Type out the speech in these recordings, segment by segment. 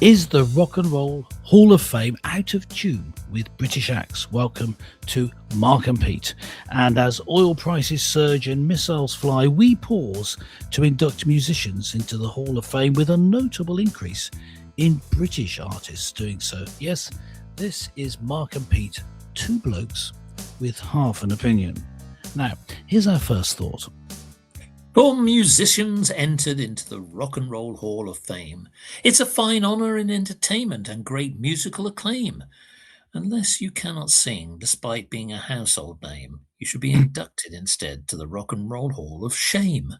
Is the Rock and Roll Hall of Fame out of tune with British acts? Welcome to Mark and Pete. And as oil prices surge and missiles fly, we pause to induct musicians into the Hall of Fame with a notable increase in British artists doing so. Yes, this is Mark and Pete, two blokes with half an opinion. Now, here's our first thought. 4 musicians entered into the Rock and Roll Hall of Fame. It's a fine honour in entertainment and great musical acclaim. Unless you cannot sing despite being a household name, you should be inducted instead to the Rock and Roll Hall of Shame.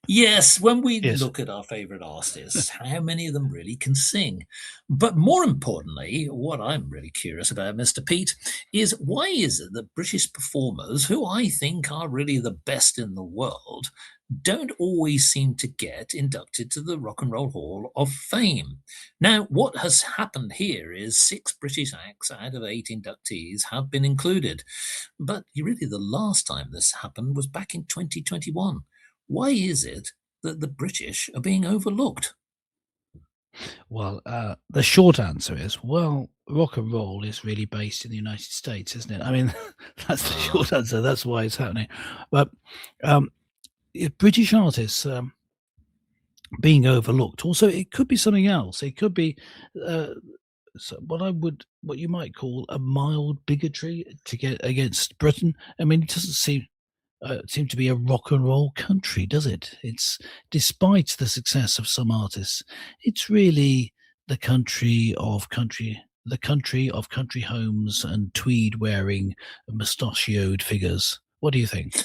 Yes, when we Yes. look at our favourite artists, how many of them really can sing? But more importantly, what I'm really curious about, Mr. Pete, is why is it that British performers, who I think are really the best in the world, don't always seem to get inducted to the Rock and Roll Hall of Fame? Now, what has happened here is 6 British acts out of 8 inductees have been included. But really, the last time this happened was back in 2021. Why is it that the British are being overlooked? Well, the short answer is, well, rock and roll is really based in the United States, isn't it? I mean, that's the short answer. That's why it's happening. But British artists being overlooked. Also, it could be something else. It could be what you might call a mild bigotry to get against Britain. I mean, it doesn't seem to be a rock and roll country, does it? It's despite the success of some artists, it's really the country of country homes and tweed wearing mustachioed figures. What do you think?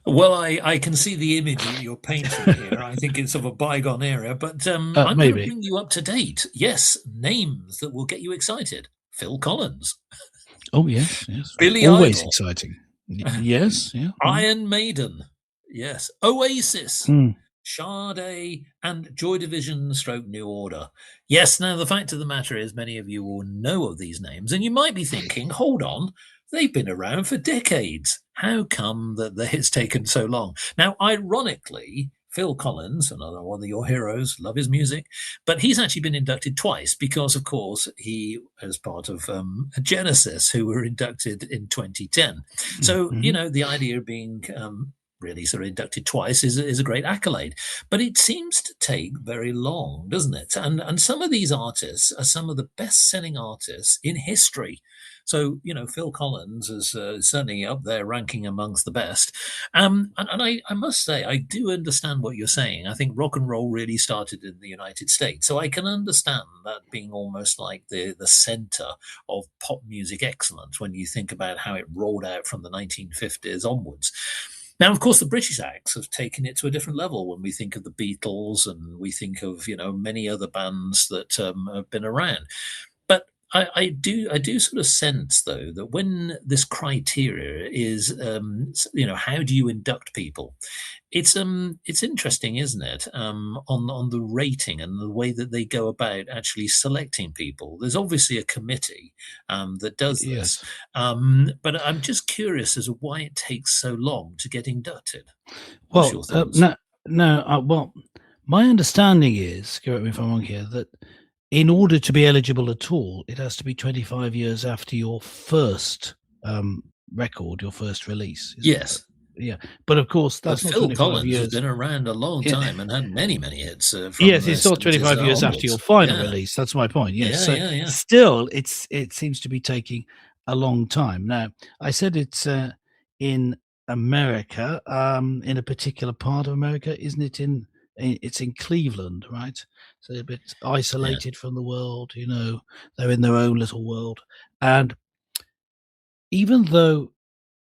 Well, I can see the image that you're painting here. I think it's of a bygone era, but I'm going to Maybe. bring you up to date. Yes, names that will get you excited. Phil Collins. Oh yes, yes. Billy Always Idol. exciting. Yes, yeah. Iron Maiden. Yes. Oasis. Sade and Joy Division stroke New Order. Yes, now the fact of the matter is many of you will know of these names, and you might be thinking, hold on, they've been around for decades. How come that it's taken so long? Now, ironically, Phil Collins, another one of your heroes, love his music, but he's actually been inducted twice because, of course, he is part of Genesis, who were inducted in 2010. So, the idea of being really sort of inducted twice is a great accolade. But it seems to take very long, doesn't it? And some of these artists are some of the best-selling artists in history. So, Phil Collins is certainly up there ranking amongst the best. And I must say, I do understand what you're saying. I think rock and roll really started in the United States. So I can understand that being almost like the center of pop music excellence when you think about how it rolled out from the 1950s onwards. Now, of course, the British acts have taken it to a different level when we think of the Beatles and we think of, many other bands that have been around. But I do sort of sense, though, that when this criteria is, how do you induct people? It's interesting, isn't it? On the rating and the way that they go about actually selecting people. There's obviously a committee that does this, Yes. but I'm just curious as to why it takes so long to get inducted. Well, What's your thoughts? well, my understanding is, correct me if I'm wrong here, that in order to be eligible at all, it has to be 25 years after your first record, your first release. Yes. Yeah, but of course that's not Phil 25 Collins years. has been around a long time and had many hits. From Yes, it's not 25 years after your final release. That's my point. Yes, still, it seems to be taking a long time. Now, I said it's in America, in a particular part of America, isn't it? It's in Cleveland, right? So a bit isolated from the world. They're in their own little world, and even though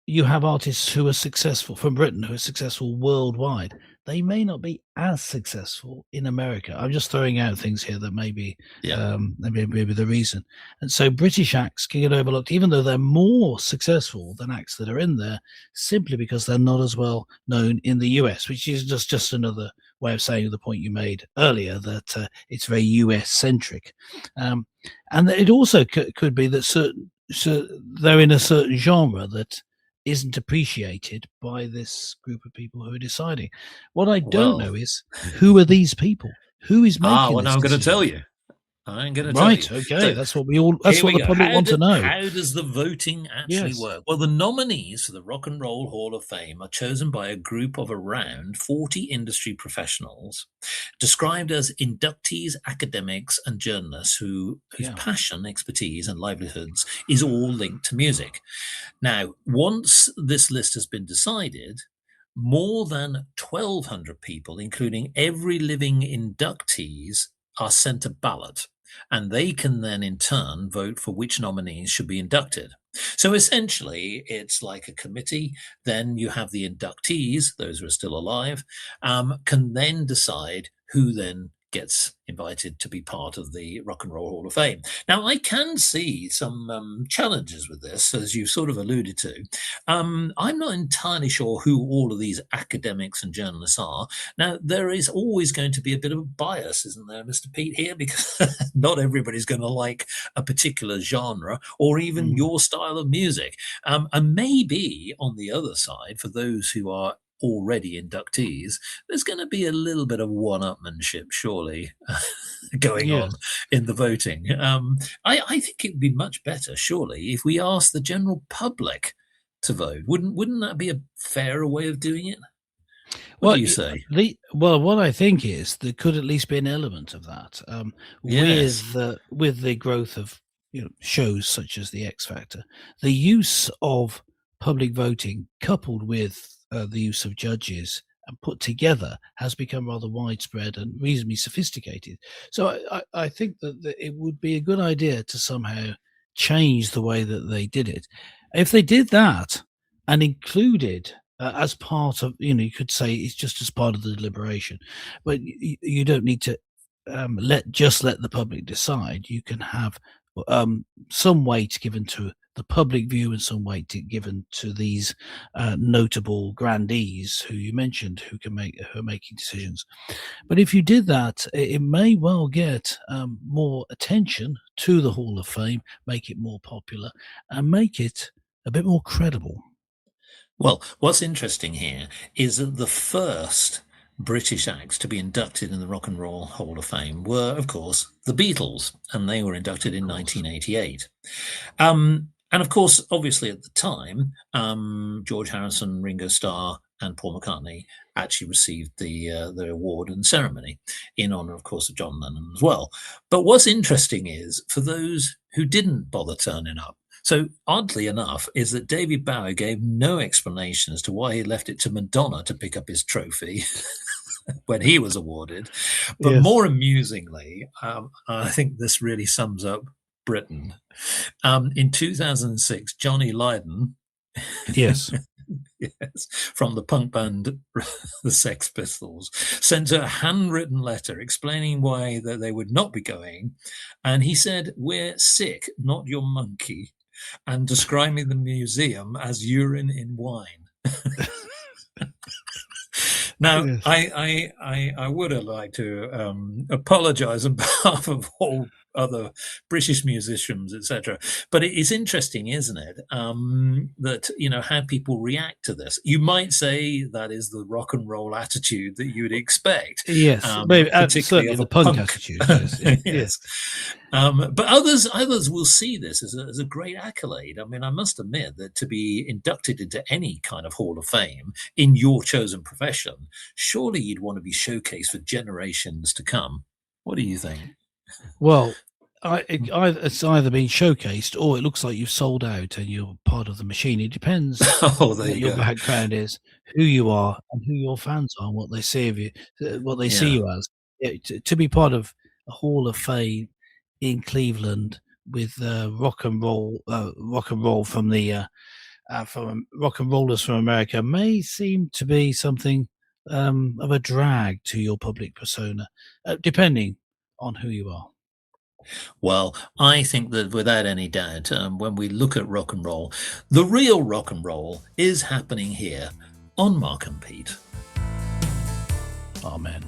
you have artists who are successful from Britain, who are successful worldwide, they may not be as successful in America. I'm just throwing out things here that maybe the reason. And so British acts can get overlooked, even though they're more successful than acts that are in there, simply because they're not as well known in the US, which is just another way of saying the point you made earlier, that it's very US-centric. And it also could be that they're in a certain genre that isn't appreciated by this group of people who are deciding. What I don't know is, who are these people? Who is making well, this now I'm going to decision? tell you. I'm going to tell you. Right, okay, So that's what that's here what we the go. public want to know. How does the voting actually Yes. work? Well, the nominees for the Rock and Roll Hall of Fame are chosen by a group of around 40 industry professionals, described as inductees, academics, and journalists whose passion, expertise, and livelihoods is all linked to music. Now, once this list has been decided, more than 1,200 people, including every living inductees, are sent a ballot, and they can then in turn vote for which nominees should be inducted. So essentially, it's like a committee. Then you have the inductees, those who are still alive, can then decide who then gets invited to be part of the Rock and Roll Hall of Fame. Now, I can see some challenges with this, as you sort of alluded to. I'm not entirely sure who all of these academics and journalists are. Now, there is always going to be a bit of a bias, isn't there, Mr. Pete, here? Because not everybody's going to like a particular genre or even your style of music. And maybe on the other side, for those who are already inductees, there's going to be a little bit of one-upmanship, surely, going on in the voting. I think it would be much better, surely, if we asked the general public to vote. Wouldn't that be a fairer way of doing it? What do you say? What I think is there could at least be an element of that with the growth of shows such as the X Factor, the use of public voting coupled with the use of judges and put together has become rather widespread and reasonably sophisticated. So I think that it would be a good idea to somehow change the way that they did it. If they did that and included as part of, you could say it's just as part of the deliberation, but you don't need to let the public decide. You can have some weight given to the public view and some weight given to these notable grandees who you mentioned who are making decisions. But if you did that, it may well get more attention to the Hall of Fame, make it more popular, and make it a bit more credible. Well, what's interesting here is that the first British acts to be inducted in the Rock and Roll Hall of Fame were, of course, the Beatles, and they were inducted in 1988. And of course, obviously at the time, George Harrison, Ringo Starr, and Paul McCartney actually received the award and ceremony in honor, of course, of John Lennon as well. But what's interesting is, for those who didn't bother turning up, so oddly enough, is that David Bowie gave no explanation as to why he left it to Madonna to pick up his trophy when he was awarded. But more amusingly, I think this really sums up Britain. In 2006, Johnny Lydon, yes, from the punk band the Sex Pistols, sent a handwritten letter explaining why that they would not be going, and he said, "We're sick, not your monkey," and describing the museum as urine in wine. Now, I would have liked to apologise on behalf of all other British musicians, etc. But it is interesting, isn't it, that how people react to this. You might say that is the rock and roll attitude that you would expect. Yes, particularly of the punk attitude. Yes. But others will see this as a great accolade. I mean, I must admit that to be inducted into any kind of Hall of Fame in your chosen profession, surely you'd want to be showcased for generations to come. What do you think? Well, it's either been showcased or it looks like you've sold out and you're part of the machine. It depends what your background is, who you are, and who your fans are, and what they see of you, what they see you as. To be part of a Hall of Fame in Cleveland with rock and roll from the from rock and rollers from America may seem to be something of a drag to your public persona, depending on who you are. Well, I think that without any doubt, when we look at rock and roll, the real rock and roll is happening here on Mark and Pete. Amen.